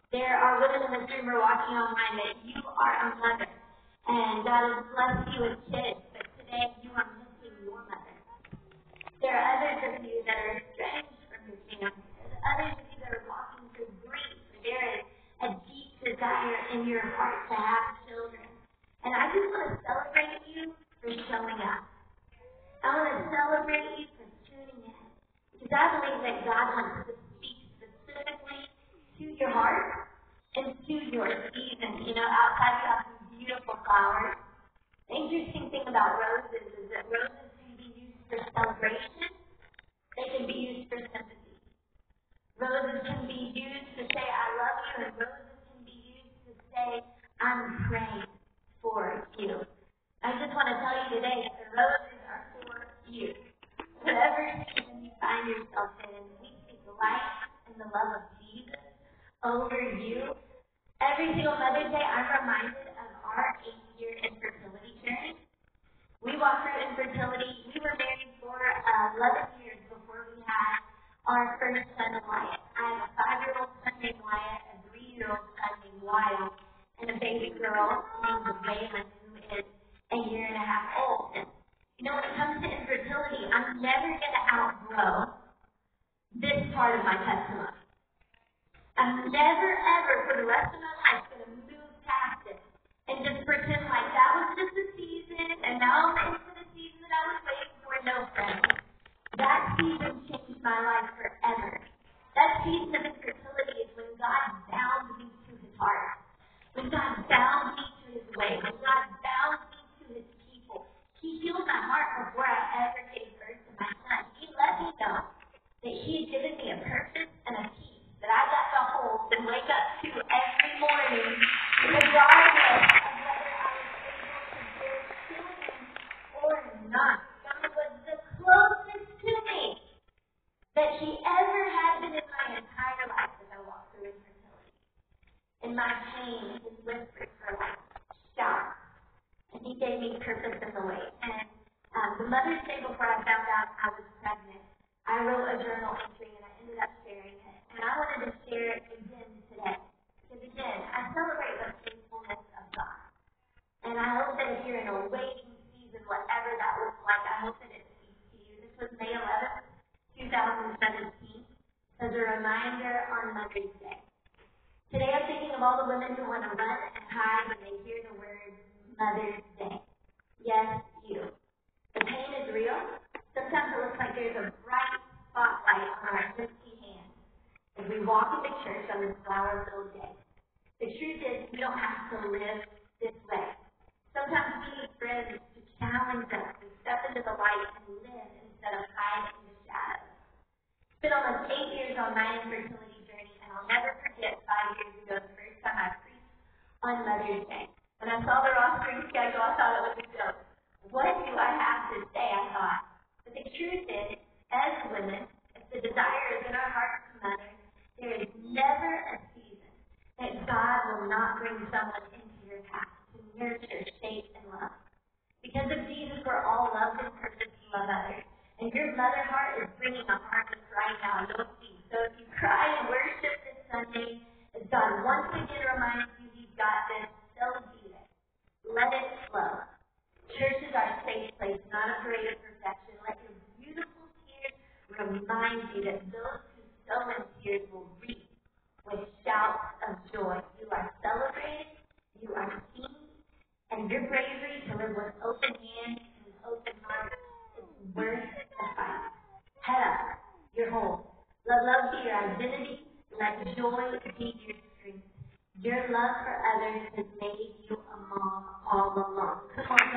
There are women in this room who are watching online that you are a mother, and God has blessed you with kids, but today you are missing your mother. There are others of you that are estranged from your family. There are others of you that are walking through grief. There is a deep desire in your heart to have children. And I just want to celebrate you for showing up. I want to celebrate you for tuning in. Because I believe that God wants to speak specifically to your heart and to your season. You know, outside you have some beautiful flowers. The interesting thing about roses is that roses can be used for celebration. They can be used for sympathy. Roses can be used to say, I love you, and roses can be used to say, I'm praying for you. I just want to tell you today that the roses are for you. Whatever season you find yourself in, we speak life and the love of Jesus over you. Every single Mother's Day, I'm reminded of our 8-year infertility journey. We walked through infertility. We were married for 11 years before we had our first son, Wyatt. I have a 5-year-old son named Wyatt, a 3-year-old son named Wyatt, and a baby girl named Waylon, who is a year and a half old. And, you know, when it comes to infertility, I'm never going to outgrow this part of my testimony. I'm never, ever, for the rest of my life, going to move past it and just pretend like that was just a season, and now I'm into the season that I was waiting for. No, friends. That season changed my life forever. That season of infertility is when God bound me to his heart. When God bound me to his way. When God bound me to his people. He healed my heart before I ever gave birth to my son. He let me know that he had given me a purpose and a peace that I got to hold and wake up to every morning, regardless of whether I was able to bear children or not. God was the closest to me that he ever had been in my entire life as I walked through infertility. In my pain, his whispers were like shouts. And he gave me purpose in the way. And the Mother's Day before I found out I was pregnant, I wrote a journal entry and I ended up sharing it. And I wanted to share it again today. Because again, I celebrate the faithfulness of God. And I hope that if you're in a waiting season, whatever that looks like, I hope that it speaks to you. This was May 11th, 2017, as a reminder on Mother's Day. Today I'm thinking of all the women who want to run and hide when they hear the word Mother's Day. Yes, you. The pain is real. Sometimes it looks like there's a bright spotlight on our empty hands as we walk into church on this flower-filled day. The truth is, we don't have to live this way. Sometimes we need friends to challenge us to step into the light and live instead of hide in the shadows. It's been almost 8 years on my infertility journey, and I'll never forget 5 years ago, the first time I preached on Mother's Day. When I saw the rostering schedule, I thought it was a joke. What do I have to say, I thought. But the truth is, as women, if the desire is in our hearts to mother, there is never a season that God will not bring someone into your path to nurture, shape, and love. Because of Jesus, we're all loved and purposed to love others. And your mother heart is bringing a harvest right now. You'll see. So if you cry and worship this Sunday, as God once again reminds you he's got this, so be it. Let it flow. Church is our safe place, not a parade of perfection. Let your beautiful tears remind you that those who sow in tears will reap with shouts of joy. You are celebrated, you are seen, and your bravery to live with open hands and an open heart is worth the fight. Head up, you're whole. Let love be your identity. Let joy be your strength. Your love for others has made you a mom all along. Come on,